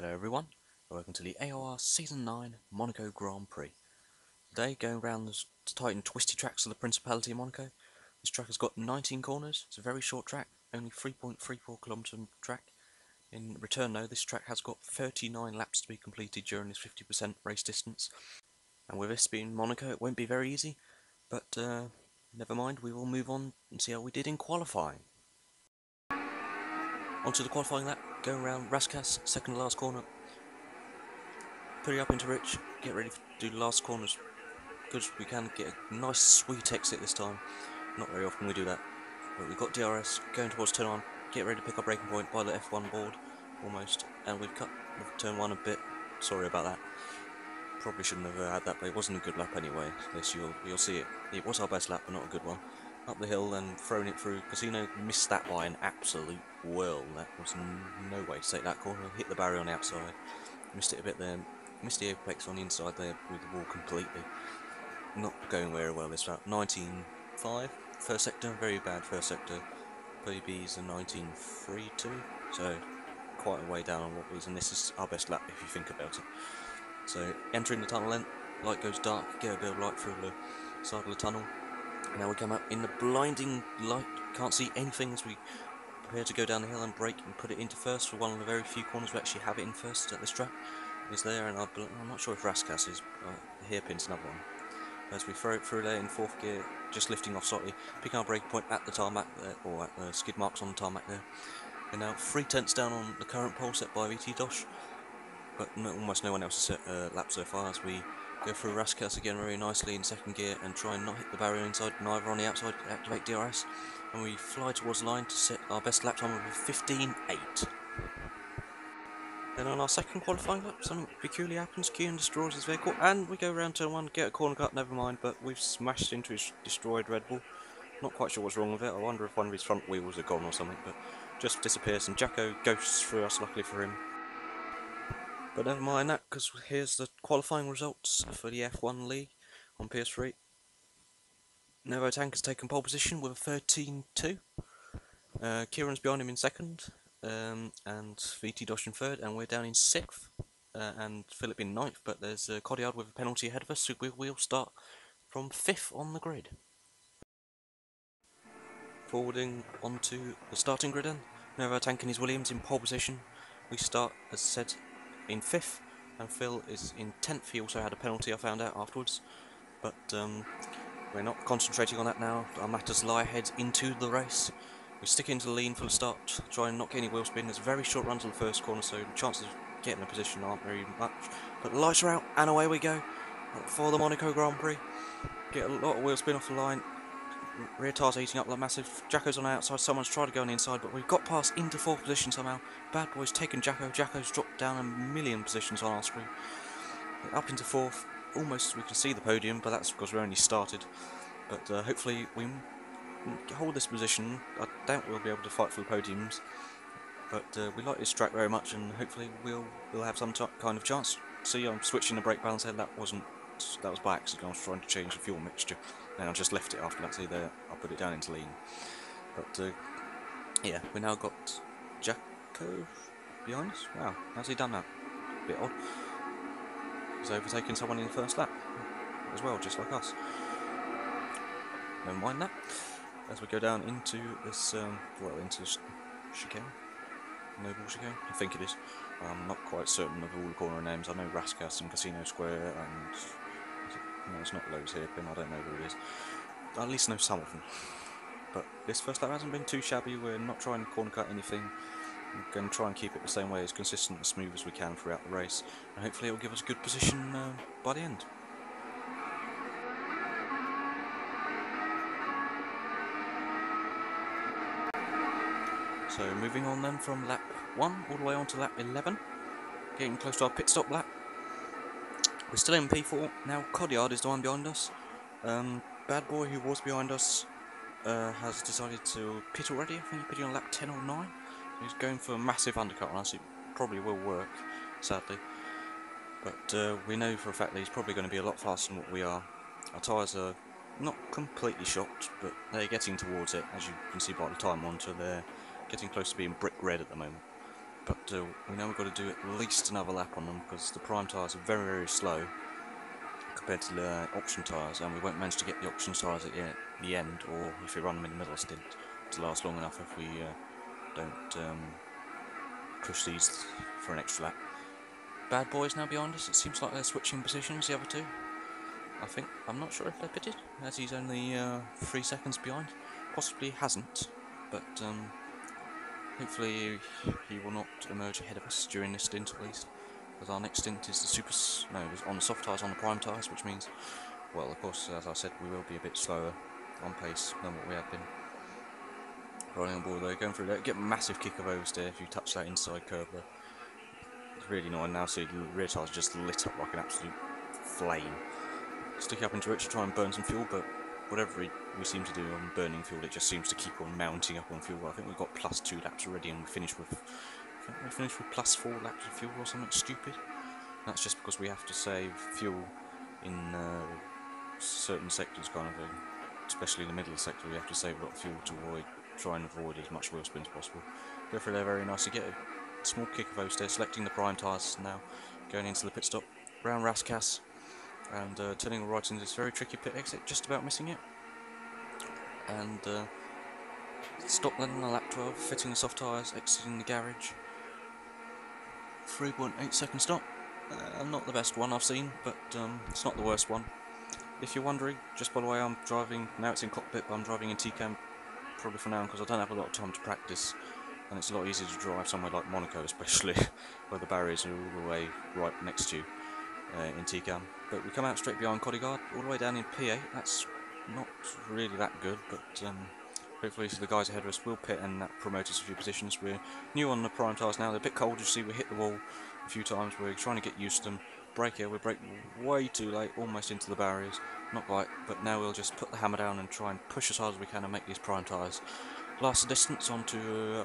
Hello everyone, and welcome to the AOR Season 9 Monaco Grand Prix. Today, going around the tight and twisty tracks of the Principality of Monaco. This track has got 19 corners. It's a very short track, only 3.34km track. In return though, this track has got 39 laps to be completed during this 50% race distance. And with this being Monaco, it won't be very easy, but never mind, we will move on and see how we did in qualifying. Onto the qualifying lap, going around Raskas, second to last corner. Put it up into Rich, get ready to do the last corners. Good, we can get a nice sweet exit this time. Not very often we do that. But we've got DRS going towards turn 1, get ready to pick up braking point by the F1 board, almost. And we've cut turn 1 a bit, sorry about that. Probably shouldn't have had that, but it wasn't a good lap anyway. This you'll see it. It was our best lap, but not a good one. Up the hill and thrown it through. Casino missed that by an absolute whirl. That was no way to take that corner. Hit the barrier on the outside. Missed it a bit there. Missed the apex on the inside there with the wall completely. Not going very well this lap. 19.5. First sector, very bad first sector. PB's a 19.32. So quite a way down on what was, and this is our best lap if you think about it. So entering the tunnel end, light goes dark, get a bit of light through the side of the tunnel. Now we come up in the blinding light, can't see anything as we prepare to go down the hill and brake and put it into first for one of the very few corners we actually have it in first at this track. Is there, and I'm not sure if Raskas is, hairpin's another one. As we throw it through there in fourth gear, just lifting off slightly, picking our brake point at the tarmac there, or at the skid marks on the tarmac there. We're now 3/10 down on the current pole set by VT Dosh, but almost no one else has set lap so far as we go through Raskas again very nicely in second gear and try and not hit the barrier inside, neither on the outside, activate DRS, and we fly towards the line to set our best lap time of 15.8. Then on our second qualifying lap, something peculiar happens. Kieran destroys his vehicle, and we go around turn 1, get a corner cut, never mind, but we've smashed into his destroyed Red Bull. Not quite sure what's wrong with it. I wonder if one of his front wheels are gone or something, but just disappears, and Jacko ghosts through us, luckily for him. But never mind that, because here's the qualifying results for the F1 League on PS3. Novo Tank has taken pole position with a 13.2. Kieran's behind him in second. And VT Dosh in third, and we're down in 6th, and Philip in 9th, but there's Codiard with a penalty ahead of us, so we'll start from 5th on the grid. Forwarding onto the starting grid then, Novo Tank and his Williams in pole position. We start, as said, in 5th, and Phil is in 10th. He also had a penalty, I found out afterwards, but we're not concentrating on that now. Our matters lie ahead into the race. We stick into the lean for the start, try and not get any wheel spin. There's a very short run to the first corner, so the chances of getting a position aren't very much. But the lights are out, and away we go for the Monaco Grand Prix. Get a lot of wheel spin off the line. Rear tires eating up like massive. Jacko's on the outside, someone's tried to go on the inside, but we've got past into 4th position somehow. Bad Boy's taken Jacko. Jacko's dropped down a million positions on our screen. Up into 4th. Almost we can see the podium, but that's because we only started. But hopefully we hold this position. I doubt we'll be able to fight for the podiums, but we like this track very much, and hopefully we'll have some kind of chance. See, I'm switching the brake balance here. That was by accident. I was trying to change the fuel mixture, and I just left it after that. See there, I put it down into lean. But yeah, we now got Jacko behind us. Wow, how's he done that? A bit odd. He's overtaken someone in the first lap as well, just like us. Never mind that. As we go down into this, into chicane, Noble chicane, I think it is. I'm not quite certain of all the corner names. I know Raskas and Casino Square, and no, it's not Lowe's Hairpin. I don't know who it is. I at least know some of them. But this first lap hasn't been too shabby. We're not trying to corner cut anything. We're going to try and keep it the same way, as consistent and smooth as we can throughout the race, and hopefully it will give us a good position by the end. So moving on then from lap 1 all the way on to lap 11, getting close to our pit stop lap. We're still in P4, now Codiard is the one behind us. Bad Boy, who was behind us, has decided to pit already. I think he's pitting on lap 10 or 9. He's going for a massive undercut on us. It probably will work, sadly. But we know for a fact that he's probably going to be a lot faster than what we are. Our tyres are not completely shot, but they're getting towards it, as you can see by the time monitor. They're getting close to being brick red at the moment. but we know we've got to do at least another lap on them because the prime tyres are very, very slow compared to the option tyres, and we won't manage to get the option tyres at the end, or if we run them in the middle stint, to last long enough if we don't push these for an extra lap. Bad Boy's now behind us. It seems like they're switching positions, the other two. I think, I'm not sure if they're pitted, as he's only 3 seconds behind. Possibly hasn't, but hopefully he will not emerge ahead of us during this stint at least. Because our next stint is on the soft tyres, on the prime tyres, which means, well, of course, as I said, we will be a bit slower on pace than what we have been. Riding on board though, going through there, get a massive kick of oversteer if you touch that inside curb there. It's really annoying now, so the rear tyres just lit up like an absolute flame. Stick up into it to try and burn some fuel, but whatever we seem to do on burning fuel, it just seems to keep on mounting up on fuel. I think we've got +2 laps already, and we finished with +4 laps of fuel or something stupid. That's just because we have to save fuel in certain sectors, kind of thing. Especially the middle sector, we have to save a lot of fuel to try and avoid as much wheel spin as possible. Go through there very nicely, get a small kick of oversteer, selecting the prime tyres now, going into the pit stop, round Raskas, and turning right into this very tricky pit exit, just about missing it. And stop then on lap 12, fitting the soft tyres, exiting the garage. 3.8 second stop. Not the best one I've seen, but it's not the worst one. If you're wondering, just by the way, I'm driving, now it's in cockpit, but I'm driving in TCAM probably for now because I don't have a lot of time to practice, and it's a lot easier to drive somewhere like Monaco especially, where the barriers are all the way right next to you in TCAM. But we come out straight behind Codigard, all the way down in P8. That's not really that good, but hopefully the guys ahead of us will pit and that promote us a few positions. We're new on the prime tyres now, they're a bit cold, you see we hit the wall a few times, we're trying to get used to them. Brake here, we brake way too late, almost into the barriers, not quite, but now we'll just put the hammer down and try and push as hard as we can and make these prime tyres last the distance onto,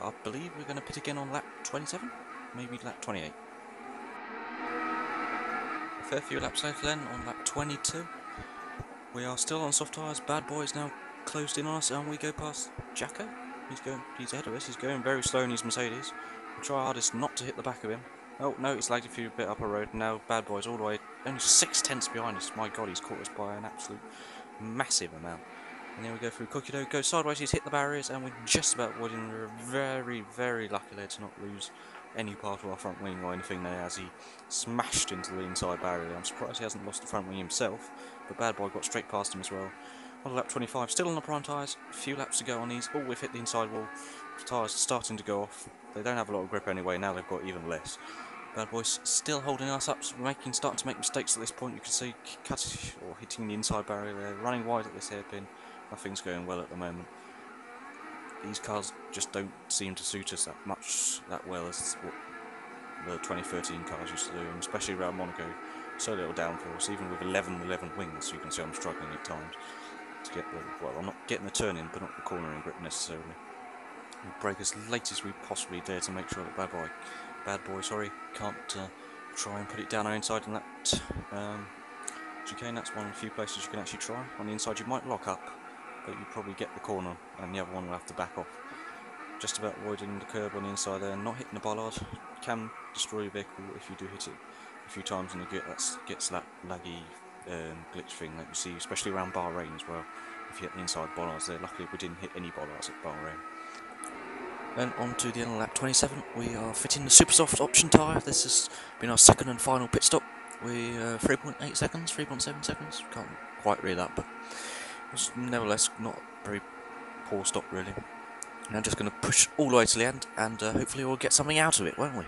I believe we're going to pit again on lap 27, maybe lap 28. A fair few laps later then, on lap 22, we are still on soft tyres. Bad Boy's now closed in on us, and we go past Jacko. He's ahead of us, he's going very slow in his Mercedes. We'll try our hardest not to hit the back of him. Oh no, he's lagged a few bit up a road. Now Bad Boy's all the way, only 6/10 behind us. My god, he's caught us by an absolute massive amount. And then we go through Cookie Dough, go sideways, he's hit the barriers, and we're just about avoiding. We're very, very lucky there to not lose any part of our front wing or anything there as he smashed into the inside barrier. I'm surprised he hasn't lost the front wing himself, but Bad Boy got straight past him as well. On lap 25, still on the prime tyres, a few laps to go on these. Oh, we've hit the inside wall. The tyres are starting to go off. They don't have a lot of grip anyway, now they've got even less. Bad Boy's still holding us up, so we're starting to make mistakes at this point. You can see hitting the inside barrier there, running wide at this hairpin. Nothing's going well at the moment. These cars just don't seem to suit us that well as what the 2013 cars used to do, and especially around Monaco. So little downforce, even with 11 wings, you can see I'm struggling at times to get I'm not getting the turn in, but not the cornering grip necessarily. We brake as late as we possibly dare to make sure that Bad Boy, can't try and put it down our inside in that chicane. That's one of the few places you can actually try. On the inside you might lock up, but you probably get the corner, and the other one will have to back off. Just about avoiding the curb on the inside there, not hitting the bollard. Can destroy your vehicle if you do hit it a few times, and you gets that laggy glitch thing that you see, especially around Bahrain as well. If you hit the inside bollards there, luckily we didn't hit any bollards at Bahrain. Then on to the end of lap 27, we are fitting the super soft option tyre. This has been our second and final pit stop. We 3.8 seconds, 3.7 seconds, can't quite read that, but it's nevertheless not a very poor stop really. Now just going to push all the way to the end, and hopefully we'll get something out of it, won't we?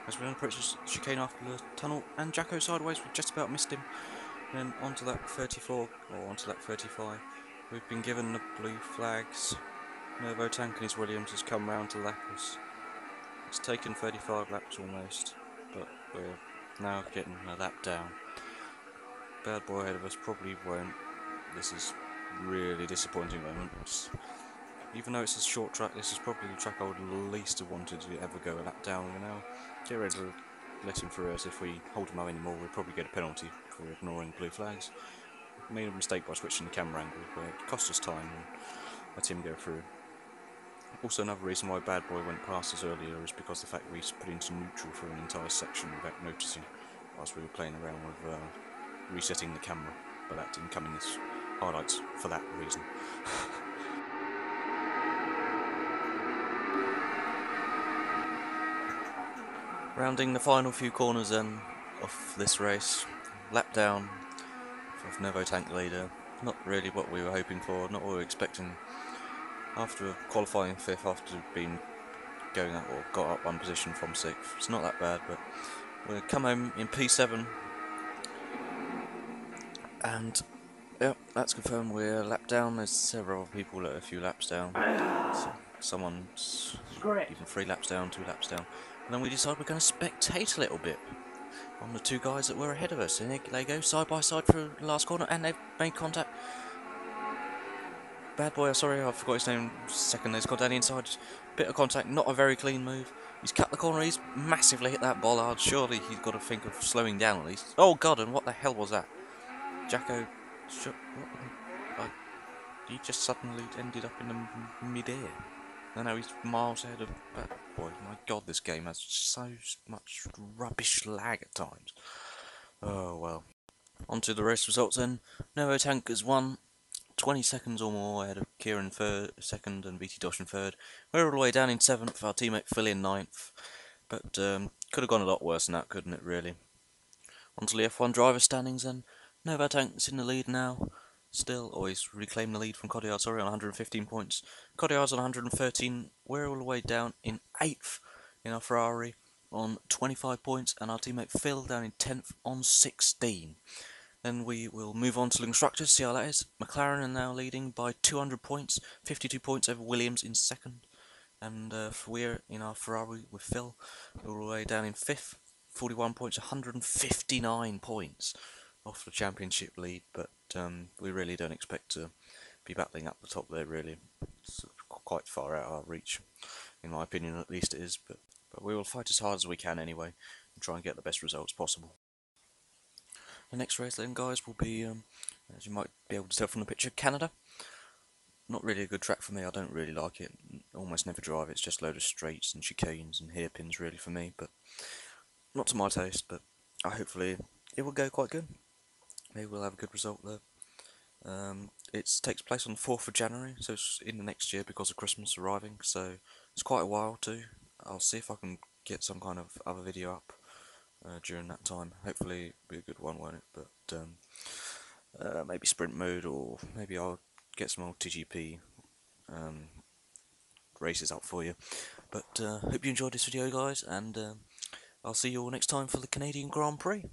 As we approach the chicane after the tunnel, and Jacko sideways, we just about missed him. Then onto that 34, or onto that 35. We've been given the blue flags. Nervo Tank and his Williams has come round to lap us. It's taken 35 laps almost, but we're now getting a lap down. Bad Boy ahead of us probably won't. This is really disappointing moment. Even though it's a short track, this is probably the track I would least have wanted to ever go a lap down. We're now get ready to let him through us. If we hold him up anymore, we'll probably get a penalty for ignoring blue flags. Made a mistake by switching the camera angle, but it cost us time and let him go through. Also, another reason why Bad Boy went past us earlier is because the fact we put into neutral for an entire section without noticing whilst we were playing around with resetting the camera, but that didn't come in as highlights for that reason. Rounding the final few corners then of this race, lap down of Novo Tank leader. Not really what we were hoping for, not what we were expecting. After qualifying 5th, after being going up or got up one position from 6th, it's not that bad, but we'll come home in P7, and yep, that's confirmed. We're lap down. There's several people that are a few laps down. So someone's even 3 laps down, 2 laps down. And then we decide we're going to spectate a little bit on the 2 guys that were ahead of us. And they go side by side through the last corner, and they've made contact. Bad Boy, sorry, I forgot his name. Second, he's gone down the inside. Bit of contact, not a very clean move. He's cut the corner, he's massively hit that bollard. Surely he's got to think of slowing down at least. Oh god, and what the hell was that? Jacko, he just suddenly ended up in the mid-air. I know he's miles ahead of Bad Boy. My god, this game has so much rubbish lag at times. Oh well. On to the race results then. Novo Tank has won. 20 seconds or more ahead of Kieran second and VT Dosh in third. We're all the way down in 7th, our teammate Phil in 9th. But could have gone a lot worse than that, couldn't it, really? On to the F1 driver standings then. Novo Tank's in the lead now. Still, or he's reclaimed the lead from Codillard, sorry, on 115 points. Codillard's on 113. We're all the way down in 8th in our Ferrari on 25 points. And our teammate Phil down in 10th on 16. Then we will move on to the constructors, see how that is. McLaren are now leading by 200 points, 52 points over Williams in second. And we're in our Ferrari with Phil, all the way down in 5th, 41 points, 159 points off the championship lead. But we really don't expect to be battling up the top there, really. It's quite far out of our reach, in my opinion, at least it is. But we will fight as hard as we can anyway, and try and get the best results possible. The next race then, guys, will be, as you might be able to tell from the picture, Canada. Not really a good track for me, I don't really like it. Almost never drive it, it's just a load of straights and chicanes and hairpins really for me, but not to my taste, but hopefully it will go quite good. Maybe we'll have a good result there. It takes place on the 4th of January, so it's in the next year because of Christmas arriving, so it's quite a while too. I'll see if I can get some kind of other video up during that time. Hopefully it'll be a good one, won't it? But maybe sprint mode, or maybe I'll get some old TGP races up for you. But hope you enjoyed this video, guys, and I'll see you all next time for the Canadian Grand Prix.